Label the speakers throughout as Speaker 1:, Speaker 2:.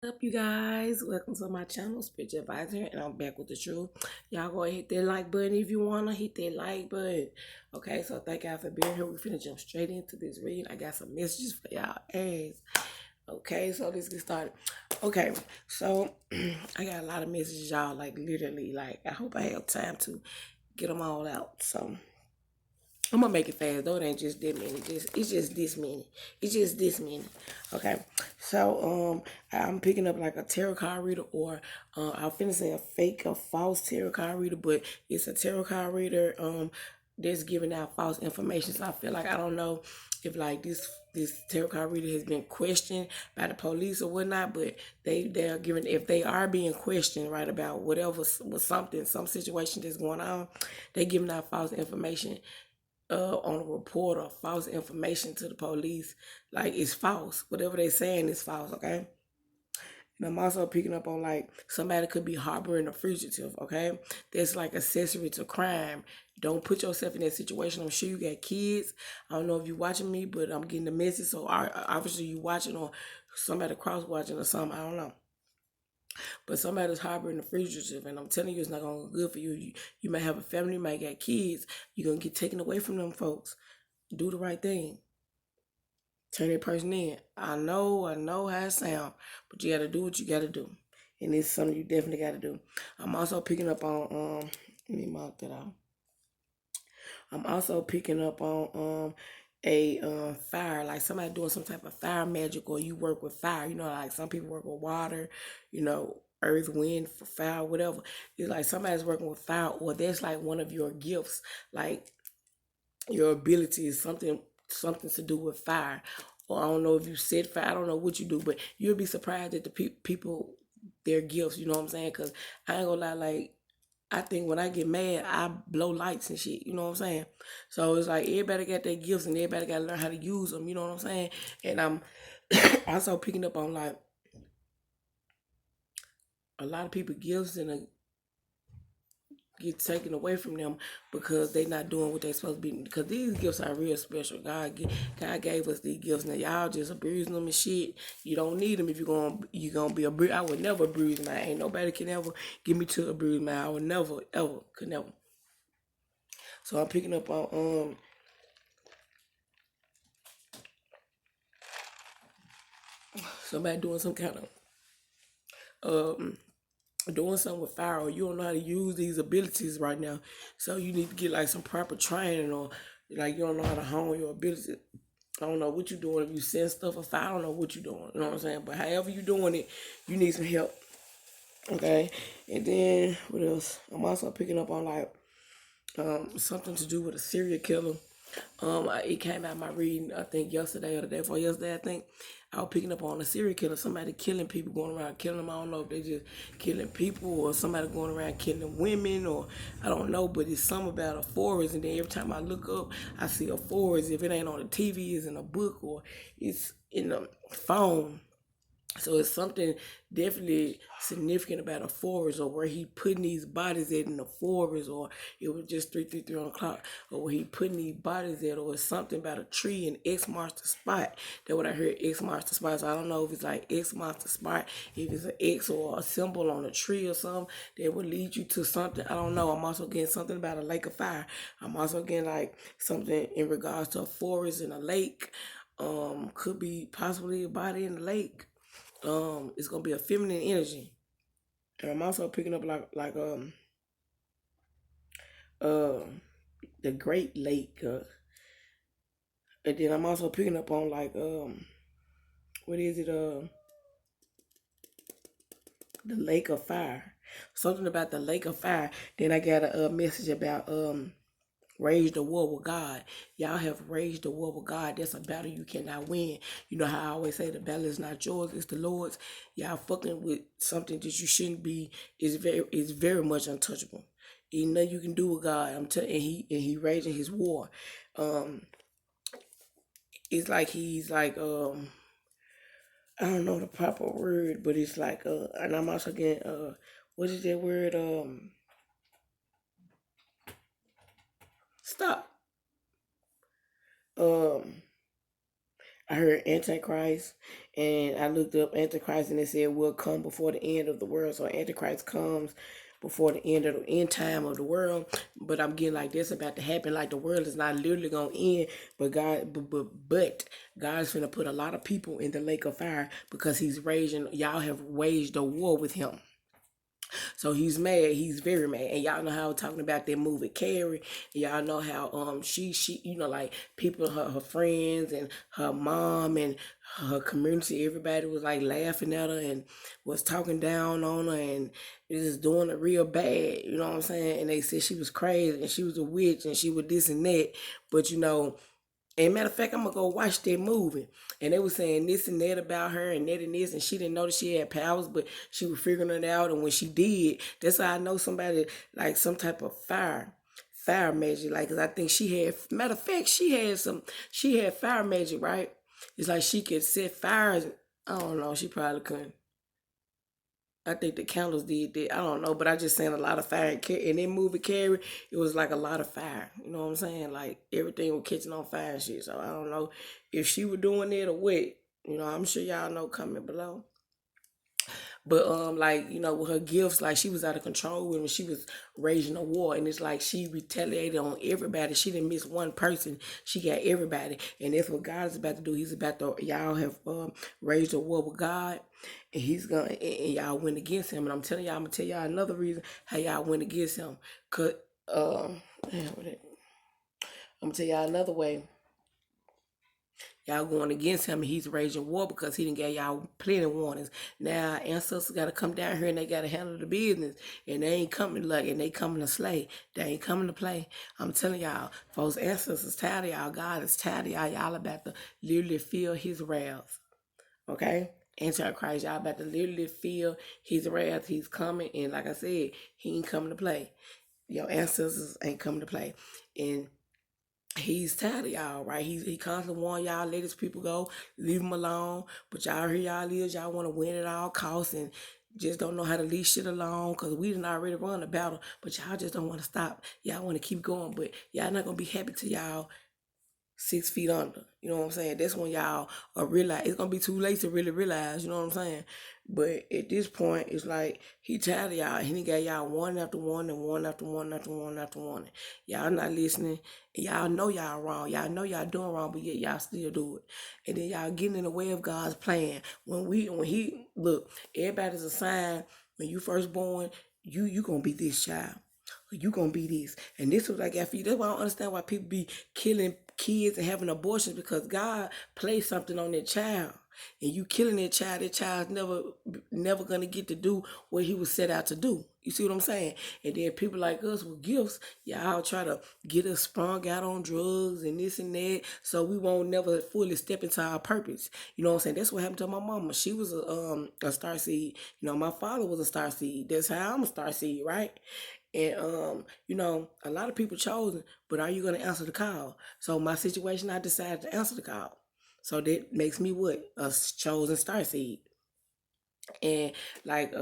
Speaker 1: Up, you guys? Welcome to my channel, Spiritual Advisor, and I'm back with the truth. Y'all go ahead, hit that like button if you wanna hit that like button. Okay, so thank y'all for being here. We're finna jump straight into this reading. I got some messages for y'all ass. Okay, so let's get started. Okay, so I got a lot of messages, y'all. Like literally, like I hope I have time to get them all out. So I'm gonna make it fast though. It ain't just that many. It's just this many. It's just this many. Okay. So I'm picking up like a tarot card reader, or I'm finna say a fake or false tarot card reader, but it's a tarot card reader that's giving out false information. So I feel like I don't know if like this tarot card reader has been questioned by the police or whatnot, but they're giving, if they are being questioned right about whatever was some situation that's going on, they giving out false information on a report or false information to the police. Like it's false. Whatever they're saying is false, okay? And I'm also picking up on like somebody could be harboring a fugitive, okay? That's like accessory to crime. Don't put yourself in that situation. I'm sure you got kids. I don't know if you're watching me, but I'm getting the message. So obviously you watching, or somebody cross watching or something. I don't know. But somebody's harboring a fugitive, and I'm telling you, it's not gonna be good for you. You may have a family, you might got kids. You're gonna get taken away from them folks. Do the right thing. Turn that person in. I know how it sounds, but you gotta do what you gotta do. And it's something you definitely gotta do. I'm also picking up on let me mark that out. I'm also picking up on a fire, like somebody doing some type of fire magic, or you work with fire. You know, like some people work with water, earth, wind, for fire, whatever. It's like somebody's working with fire, or that's like one of your gifts, like your ability is something to do with fire. Or I don't know if you said fire, I don't know what you do, but you'll be surprised at the people, their gifts. You know what I'm saying? Because I ain't gonna lie, like I think when I get mad, I blow lights and shit. You know what I'm saying? So it's like everybody got their gifts, and everybody got to learn how to use them. You know what I'm saying? And I'm also picking up on like a lot of people gifts and get taken away from them because they not doing what they supposed to be. Because these gifts are real special. God gave us these gifts. Now y'all just abusing them and shit. You don't need them if you gonna be abused. I would never abuse mine. Ain't nobody can ever get me to abuse mine. I would never ever could never. So I'm picking up on somebody doing some kind of doing something with fire, or you don't know how to use these abilities right now. So you need to get like some proper training, or like you don't know how to hone your ability. I don't know what you're doing. If you send stuff or fire, I don't know what you're doing. You know what I'm saying? But however you're doing it, you need some help. Okay. And then what else? I'm also picking up on like something to do with a serial killer. It came out my reading, I think yesterday or the day before yesterday. I think I was picking up on a serial killer, somebody killing people, going around killing them. I don't know if they just killing people, or somebody going around killing women, or I don't know. But it's something about a forest, and then every time I look up, I see a forest. If it ain't on the TV, it's in a book, or it's in a phone. So it's something definitely significant about a forest, or where he putting these bodies at in the forest, or it was just 3:33 on the clock, or where he putting these bodies at, or it's something about a tree and X marks the spot. That's what I heard, X marks the spot. So I don't know if it's like X marks the spot, if it's an X or a symbol on a tree or something that would lead you to something. I don't know. I'm also getting something about a lake of fire. I'm also getting like something in regards to a forest and a lake. Could be possibly a body in the lake. It's gonna be a feminine energy. And I'm also picking up uh the Great Lake, and then I'm also picking up on like what is it, the Lake of Fire, something about the Lake of Fire. Then I got a message about rage the war with God. Y'all have raged the war with God. That's a battle you cannot win. You know how I always say the battle is not yours, it's the Lord's. Y'all fucking with something that you shouldn't be. Is very much untouchable. Ain't nothing you can do with God. I'm telling, and he raging his war. Um, it's like he's like I don't know the proper word, but it's like and I'm also getting what is that word, stop, um I heard Antichrist, and I looked up Antichrist, and it said will come before the end of the world. So Antichrist comes before the end time of the world. But I'm getting like this about to happen. Like the world is not literally gonna end, but but God's gonna put a lot of people in the lake of fire because He's raging. Y'all have waged a war with Him. So he's mad. He's very mad. And y'all know how I'm talking about that movie Carrie. Y'all know how she like people, her friends and her mom and her community, everybody was like laughing at her and was talking down on her and just doing it real bad. You know what I'm saying? And they said she was crazy and she was a witch and she was this and that. But and matter of fact, I'm gonna go watch that movie. And they were saying this and that about her and that and this, and she didn't know that she had powers, but she was figuring it out. And when she did, that's how I know somebody like some type of fire magic. Like, 'cause I think she had, matter of fact, she had fire magic, right? It's like she could set fires. I don't know. She probably couldn't. I think the candles did that. I don't know, but I just seen a lot of fire. In that movie, Carrie, it was like a lot of fire. You know what I'm saying? Like everything was catching on fire and shit. So I don't know if she was doing it or what. I'm sure y'all know. Comment below. But like with her gifts, like she was out of control when she was raging a war, and it's like she retaliated on everybody. She didn't miss one person. She got everybody, and that's what God is about to do. He's about to y'all have raged a war with God, and He's gonna and y'all went against Him. And I'm telling y'all, I'm gonna tell y'all another reason how y'all went against Him. Cause I'm gonna tell y'all another way. Y'all going against him and he's raging war because he didn't get y'all plenty warnings. Now ancestors gotta come down here and they gotta handle the business. And they ain't coming like and they coming to slay. They ain't coming to play. I'm telling y'all, folks, ancestors tired of y'all. God is tired of y'all. Y'all about to literally feel his wrath. Okay? Antichrist, y'all about to literally feel his wrath. He's coming, and like I said, he ain't coming to play. Your ancestors ain't coming to play. And he's tired of y'all, right? He constantly warn y'all, let his people go, leave them alone. But y'all here y'all is, y'all want to win at all costs and just don't know how to leave shit alone because we didn't already run the battle, but y'all just don't want to stop. Y'all want to keep going, but y'all not going to be happy till y'all 6 feet under. You know what I'm saying? That's when y'all are realize it's gonna be too late to really realize, you know what I'm saying? But at this point, it's like he tired of y'all. He done got y'all one after one and one after one after one after one. Y'all not listening. Y'all know y'all wrong. Y'all know y'all doing wrong, but yet y'all still do it. And then y'all getting in the way of God's plan. When he look, everybody's a sign when you first born, you gonna be this child. You gonna be this. And this was like after you. That's why I don't understand why people be killing kids and having abortions because God placed something on that child. And you killing that child's never gonna get to do what he was set out to do. You see what I'm saying? And then people like us with gifts, y'all try to get us sprung out on drugs and this and that, so we won't never fully step into our purpose. You know what I'm saying? That's what happened to my mama. She was a star seed. My father was a star seed. That's how I'm a star seed, right? And a lot of people chosen, but are you gonna answer the call? So my situation, I decided to answer the call. So that makes me what? A chosen star seed. And like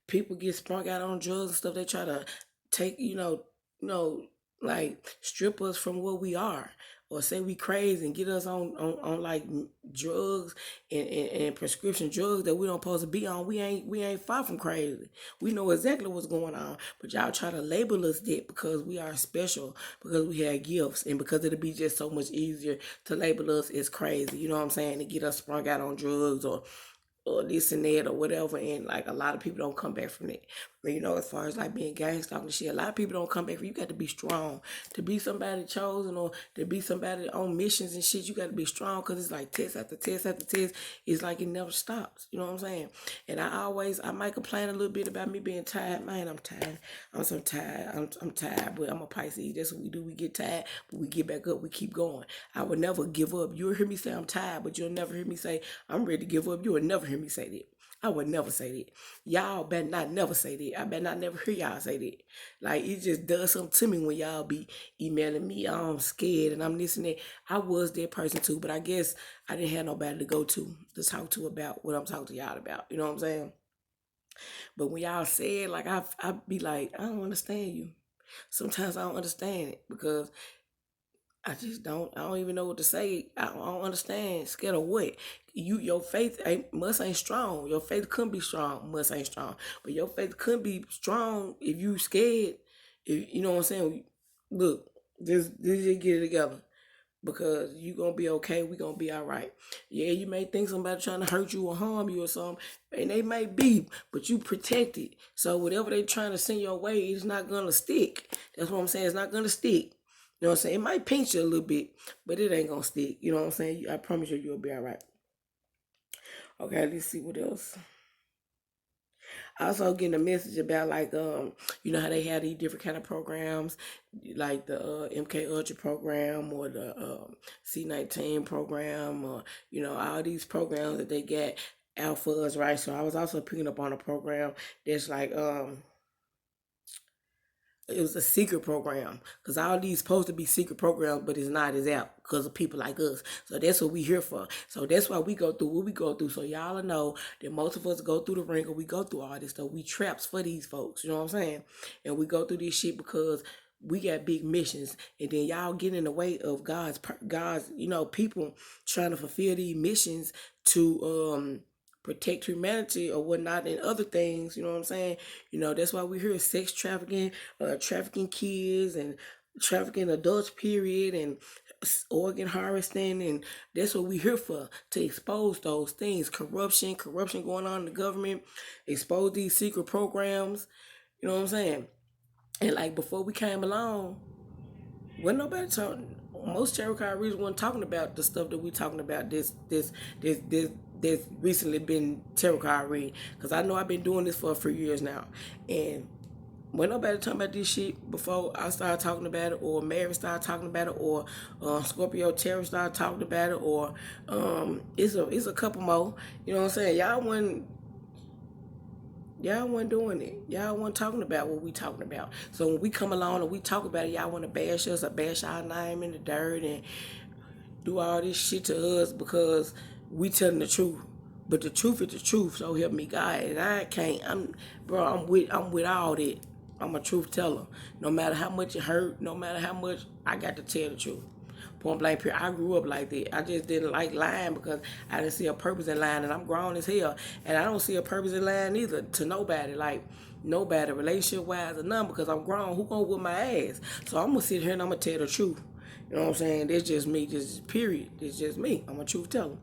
Speaker 1: people get sprung out on drugs and stuff, they try to take, you know, like strip us from what we are. Or say we crazy and get us on like drugs and prescription drugs that we don't supposed to be on. We ain't far from crazy. We know exactly what's going on. But y'all try to label us that because we are special, because we have gifts, and because it'll be just so much easier to label us as crazy. You know what I'm saying? To get us sprung out on drugs or this and that or whatever, and like a lot of people don't come back from that. But as far as like being gang stalking and shit, a lot of people don't come back from. You got to be strong to be somebody chosen or to be somebody on missions and shit. You got to be strong because it's like test after test after test. It's like it never stops. You know what I'm saying? And I might complain a little bit about me being tired. Man, I'm tired. I'm so tired. I'm tired, but I'm a Pisces. That's what we do. We get tired, but we get back up. We keep going. I would never give up. You'll hear me say I'm tired, but you'll never hear me say I'm ready to give up. You will never hear me say that. I would never say that. Y'all better not never say that. I better not never hear y'all say that. Like, it just does something to me when y'all be emailing me. I'm scared and I'm listening. I was that person too, but I guess I didn't have nobody to go to talk to about what I'm talking to y'all about. You know what I'm saying? But when y'all say it, like, I be like, I don't understand you. Sometimes I don't understand it because I just don't. I don't even know what to say. I don't understand. Scared of what? Your faith ain't strong. Your faith couldn't be strong. Must ain't strong. But your faith could be strong if you scared. If you know what I'm saying. Look, just get it together, because you gonna be okay. We gonna be all right. Yeah, you may think somebody trying to hurt you or harm you or something, and they may be, but you protected. So whatever they trying to send your way, it's not gonna stick. That's what I'm saying. It's not gonna stick. You know what I'm saying? It might pinch you a little bit, but it ain't gonna stick. You know what I'm saying? I promise you, you'll be all right. Okay, let's see what else. Also getting a message about, like, you know how they have these different kind of programs, like the MK Ultra program, or the C19 program, or all these programs that they get out for us, right? So I was also picking up on a program that's like, it was a secret program, because all these supposed to be secret programs, but it's not. It's out because of people like us. So that's what we here for. So that's why we go through what we go through. So y'all know that most of us go through the ringer. We go through all this stuff. We traps for these folks. You know what I'm saying? And we go through this shit because we got big missions, and then y'all get in the way of God's people trying to fulfill these missions to protect humanity or whatnot, and other things. You know what I'm saying? That's why we hear sex trafficking, trafficking kids, and trafficking adults, period, and organ harvesting, and that's what we here for, to expose those things. Corruption going on in the government, expose these secret programs. You know what I'm saying? And like before we came along, when nobody talking, most Cherokee readers weren't talking about the stuff that we talking about. This recently been Cherokee read, because I know I've been doing this for a few years now, and when nobody talking about this shit before I started talking about it, or Mary started talking about it, or Scorpio Terror started talking about it, or it's a couple more. You know what I'm saying? Y'all wasn't doing it. Y'all wasn't talking about what we talking about. So when we come along and we talk about it, y'all want to bash us or bash our name in the dirt and do all this shit to us because we telling the truth. But the truth is the truth, so help me God. And I can't. I'm with all that. I'm a truth teller. No matter how much it hurt, no matter how much, I got to tell the truth. Point blank period. I grew up like that. I just didn't like lying because I didn't see a purpose in lying, and I'm grown as hell, and I don't see a purpose in lying either to nobody. Like nobody, relationship wise or none, because I'm grown. Who gonna whip my ass? So I'm gonna sit here and I'm gonna tell the truth. You know what I'm saying? That's just me. Just period. It's just me. I'm a truth teller.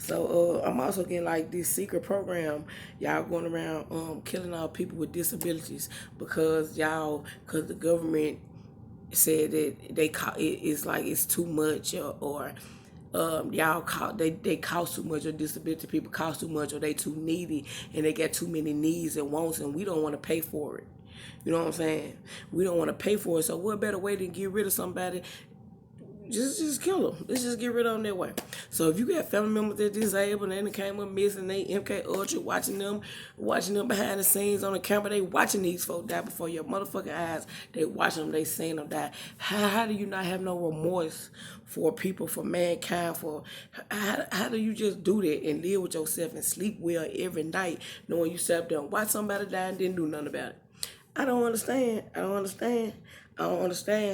Speaker 1: So I'm also getting like this secret program. Y'all going around killing all people with disabilities because the government said that it's like it's too much, or y'all they cost too much, or disability people cost too much, or they too needy and they got too many needs and wants, and we don't want to pay for it. You know what I'm saying? We don't want to pay for it. So what better way than get rid of somebody? Just kill them. Let's just get rid of them that way. So if you got family members that disabled and they came up missing, they MK Ultra, watching them behind the scenes on the camera, they watching these folks die before your motherfucking eyes. They watching them, they seeing them die. How do you not have no remorse for people, for mankind, for how do you just do that and live with yourself and sleep well every night knowing you sat up there and watch somebody die and didn't do nothing about it? I don't understand. I don't understand.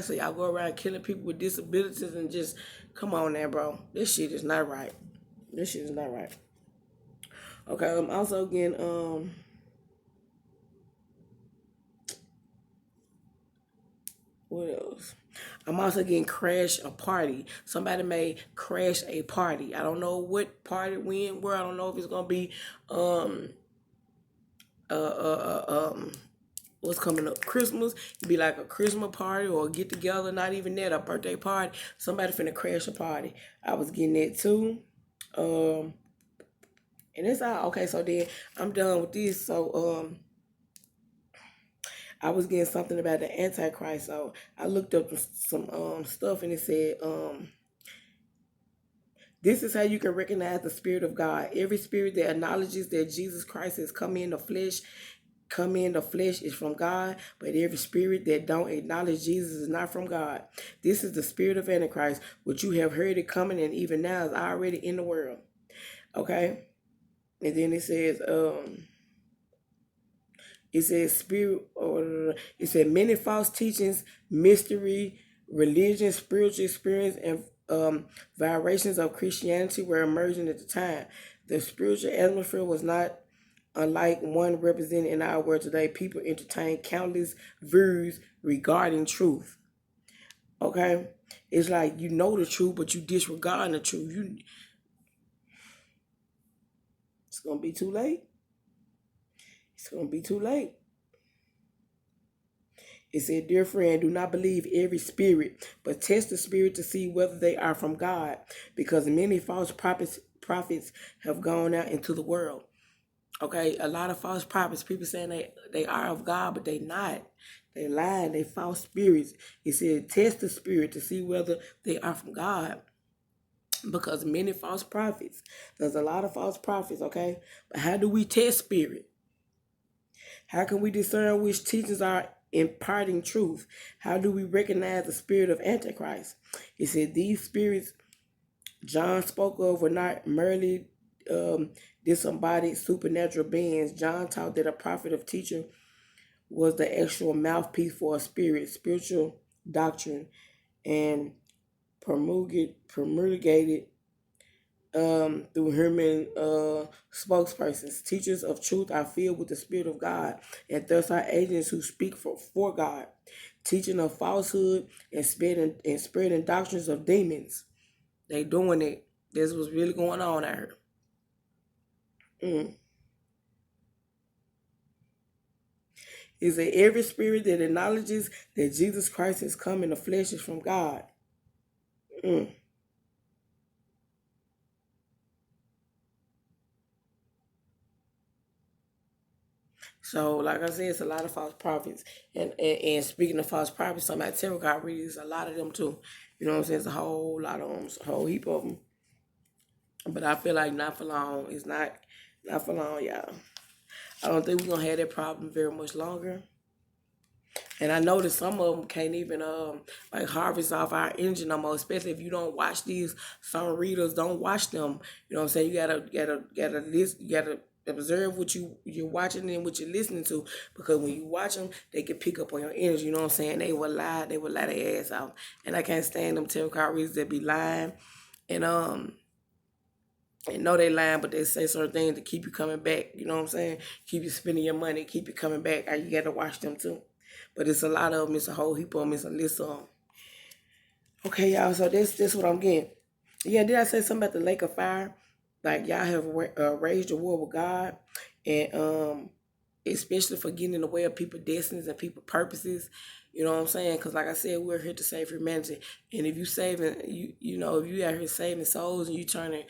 Speaker 1: So y'all go around killing people with disabilities and just come on now, bro. This shit is not right. This shit is not right. Okay, I'm also getting what else? I'm also getting crash a party. Somebody may crash a party. I don't know what party, when, where. I don't know if it's gonna be uh uh what's coming up, Christmas. It'd be like a Christmas party or a get together, not even that, a birthday party. Somebody finna crash a party. I was getting that too. And it's all okay, so then I'm done with this. So I was getting something about the Antichrist. So I looked up some stuff, and it said this is how you can recognize the Spirit of God. Every spirit that acknowledges that Jesus Christ has come in the flesh is from God, but every spirit that don't acknowledge Jesus is not from God. This is the spirit of Antichrist, which you have heard it coming, and even now is already in the world. Okay? And then it says spirit, or it said many false teachings, mystery, Religion, spiritual experience, and variations of Christianity were emerging at the time. The spiritual atmosphere was not unlike one represented in our world today. People entertain countless views regarding truth. Okay, it's like you know the truth, but you disregard the truth. It's gonna be too late. It's gonna be too late. It said, "Dear friend, do not believe every spirit, but test the spirit to see whether they are from God, because many false prophets have gone out into the world." Okay, a lot of false prophets, people saying they are of God, but they not. They lying, they false spirits. It said, test the spirit to see whether they are from God. Because many false prophets. There's a lot of false prophets, okay? But how do we test spirit? How can we discern which teachings are imparting truth? How do we recognize the spirit of Antichrist? It said these spirits John spoke of were not merely disembodied supernatural beings. John taught that a prophet of teacher was the actual mouthpiece for a spirit, spiritual doctrine, and promulgated through human spokespersons. Teachers of truth are filled with the Spirit of God, and thus are agents who speak for God, teaching of falsehood and spreading doctrines of demons. They doing it. This was really going on out here. Is that every spirit that acknowledges that Jesus Christ has come in the flesh is from God. Mm. So, like I said, it's a lot of false prophets. And speaking of false prophets, some at tarot card readers, a lot of them too. You know what I'm saying? It's a whole lot of them, it's a whole heap of them. But I feel like not for long. It's not for long, y'all. I don't think we're gonna have that problem very much longer. And I know that some of them can't even like harvest off our energy no more. Especially if you don't watch these. Some readers don't watch them. You know what I'm saying? You gotta listen. You gotta observe what you're watching and what you're listening to, because when you watch them, they can pick up on your energy. You know what I'm saying? They will lie. They will lie their ass out. And I can't stand them tarot card readers that be lying and know they lying, but they say certain things to keep you coming back. You know what I'm saying? Keep you spending your money, keep you coming back. You got to watch them too. But it's a lot of them. It's a whole heap of them. It's a list of them. Okay, y'all. So this what I'm getting. Yeah, did I say something about the lake of fire? Like y'all have waged a war with God, and especially for getting in the way of people's destinies and people's purposes. You know what I'm saying? Because like I said, we're here to save humanity. And if you saving, if you out here saving souls and you turning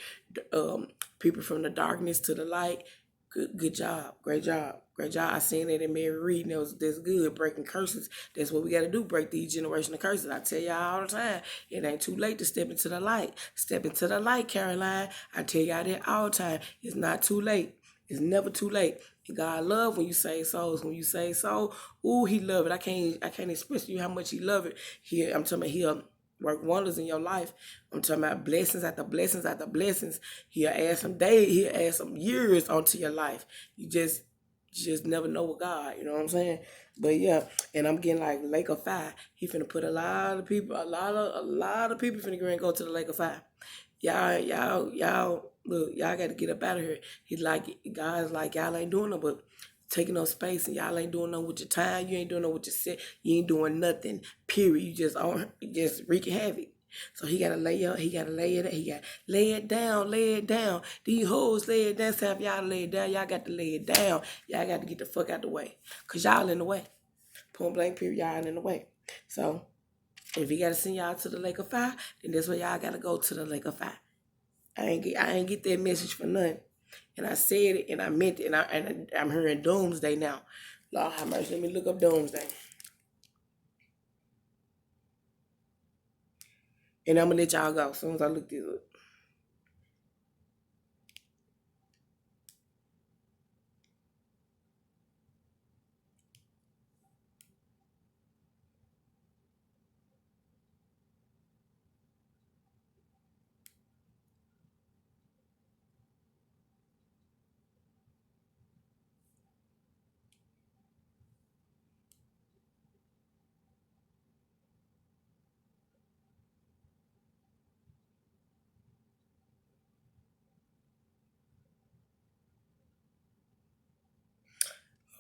Speaker 1: people from the darkness to the light, good job, great job, great job. I seen it in Mary Reed, and that's good. Breaking curses, that's what we got to do. Break these generational curses. I tell y'all all the time, it ain't too late to step into the light. Step into the light, Caroline. I tell y'all that all the time. It's not too late. It's never too late. And God love when you save souls. When you save soul, ooh, He love it. I can't express to you how much He love it. I'm talking about He'll work wonders in your life. I'm talking about blessings after blessings after blessings. He'll add some days. He'll add some years onto your life. You just never know with God. You know what I'm saying? But yeah, and I'm getting like Lake of Fire. He finna put a lot of people finna go to the Lake of Fire. Y'all, look, y'all got to get up out of here. He's like, guys, like, y'all ain't doing no but taking up space, and y'all ain't doing no with your time. You ain't doing no with your set. You ain't doing nothing. Period. You just wreaking havoc. So he gotta lay up. He gotta lay it. He got lay it down. Lay it down. These hoes lay it down. So if y'all lay it down, y'all got to lay it down. Y'all got to get the fuck out the way, cause y'all in the way. Point blank. Period. Y'all in the way. So if he gotta send y'all to the lake of fire, then that's where y'all gotta go, to the lake of fire. I ain't get that message for nothing. And I said it and I meant it, and I'm hearing doomsday now. Lord have mercy. Let me look up doomsday. And I'm gonna let y'all go as soon as I look this up.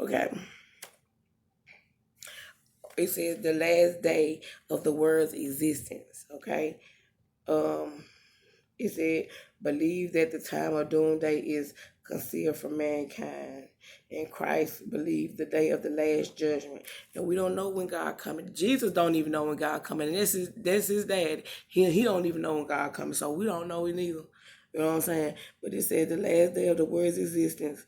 Speaker 1: Okay. It says the last day of the world's existence. Okay. Um, it said, believe that the time of doomsday is concealed from mankind. And Christ believed the day of the last judgment. And we don't know when God coming. Jesus don't even know when God coming. And this is his dad. He don't even know when God coming. So we don't know it either. You know what I'm saying? But it said the last day of the world's existence.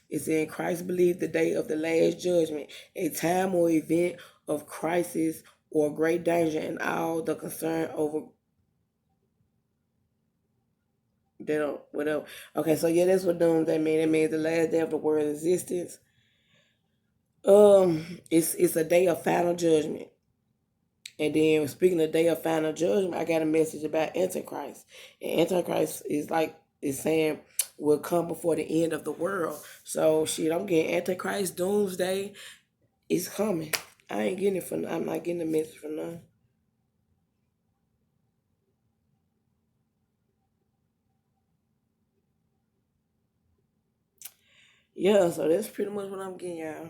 Speaker 1: It said Christ believed the day of the last judgment, a time or event of crisis or great danger, and all the concern over they don't whatever. Okay, so yeah, that's what doomsday mean. It means the last day of the world's existence. It's a day of final judgment. And then speaking of day of final judgment, I got a message about Antichrist. And Antichrist is saying will come before the end of the world. So shit, I'm getting Antichrist, doomsday is coming. I ain't getting it for I'm not getting the message for none. Yeah, so that's pretty much what I'm getting, y'all.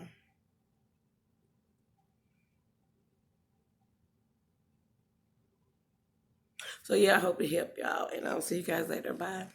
Speaker 1: So yeah, I hope it helped y'all, and I'll see you guys later. Bye.